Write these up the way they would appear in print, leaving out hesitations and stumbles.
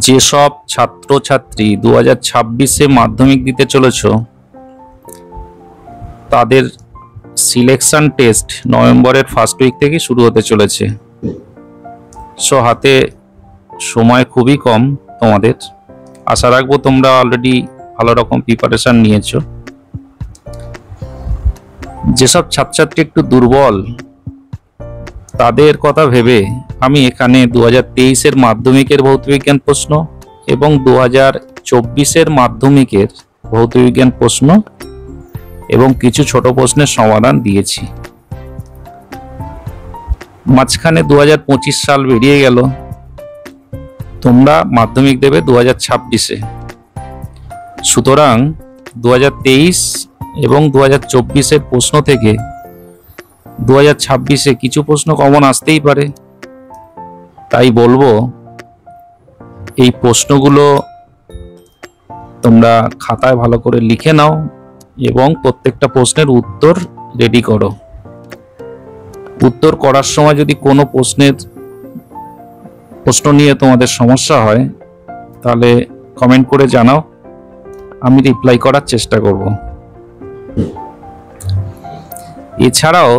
যেসব ছাত্রছাত্রী 2026-এ মাধ্যমিক দিতে চলেছ তাদের সিলেকশন টেস্ট নভেম্বরের ফার্স্ট উইক থেকে শুরু হতে চলেছে। সো হাতে সময় খুবই কম তোমাদের। আশা রাখবো তোমরা অলরেডি ভালো রকম প্রিপারেশন নিয়েছো। যেসব ছাত্রছাত্রী একটু দুর্বল তাদের কথা ভেবে আমি এখানে 2023-এর মাধ্যমিকের ভৌতবিজ্ঞান প্রশ্ন এবং 2024-এর মাধ্যমিকের ভৌতবিজ্ঞান প্রশ্ন এবং কিছু ছোট প্রশ্নের সমাধান দিয়েছি। মাঝখানে 2025 সাল বেরিয়ে গেল, তোমরা মাধ্যমিক দেবে 2026-এ। সুতরাং 2023 এবং 2024-এর প্রশ্ন থেকে 2026-এ কিছু প্রশ্ন কমন আসতেই পারে। তাই বলবো এই প্রশ্নগুলো তোমরা খাতায় ভালো করে লিখে নাও এবং প্রত্যেকটা প্রশ্নের উত্তর রেডি করো। উত্তর করার সময় যদি কোনো প্রশ্ন নিয়ে তোমাদের সমস্যা হয় তাহলে কমেন্ট করে জানাও, আমি রিপ্লাই করার চেষ্টা করব। এছাড়াও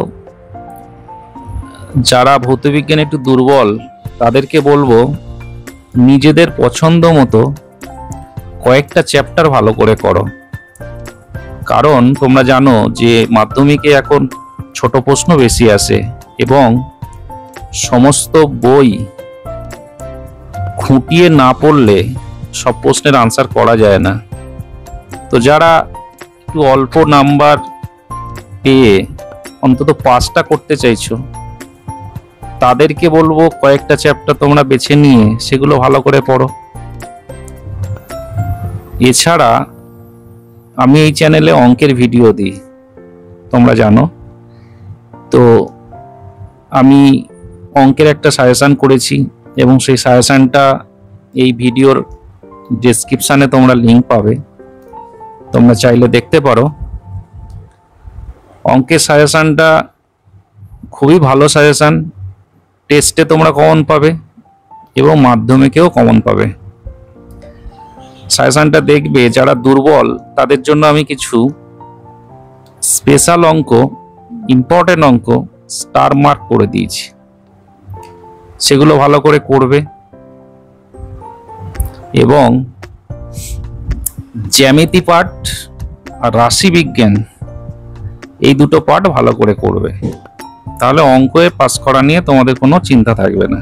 যারা ভৌতবিজ্ঞানে একটু দুর্বল তাদেরকে বলবো নিজেদের পছন্দ মতো কয়েকটা চ্যাপ্টার ভালো করে করো। কারণ তোমরা জানো যে মাধ্যমিকে এখন ছোট প্রশ্ন বেশি আসে এবং সমস্ত বই খুঁটিয়ে না পড়লে সব প্রশ্নের আনসার করা যায় না। তো যারা একটু অল্প নাম্বার পেয়ে অন্তত পাসটা করতে চাইছো তাদেরকে বলবো কয়েকটা চ্যাপ্টার তোমরা বেছে নিয়ে সেগুলো ভালো করে পড়ো। এছাড়া আমি এই চ্যানেলে অঙ্কের ভিডিও দিই, তোমরা জানো। তো আমি অঙ্কের একটা সাজেশন করেছি এবং সেই সাজেশনটা এই ভিডিওর ডেসক্রিপশানে তোমরা লিঙ্ক পাবে, তোমরা চাইলে দেখতে পারো। অঙ্কের সাজেশনটা খুবই ভালো সাজেশন, টেস্টে তোমরা কমন পাবে এবং মাধ্যমিকেও কমন পাবে। সাজেশনটা দেখবে যারা দুর্বল তাদের জন্য আমি কিছু স্পেশাল অঙ্ক, ইম্পর্টেন্ট অঙ্ক স্টার মার্ক করে দিয়েছি, সেগুলো ভালো করে করবে এবং জ্যামিতি পাঠ আর রাশি বিজ্ঞান এই দুটো পাঠ ভালো করে করবে। তাহলে অঙ্কে পাস করা নিয়ে তোমাদের কোনো চিন্তা থাকবে না।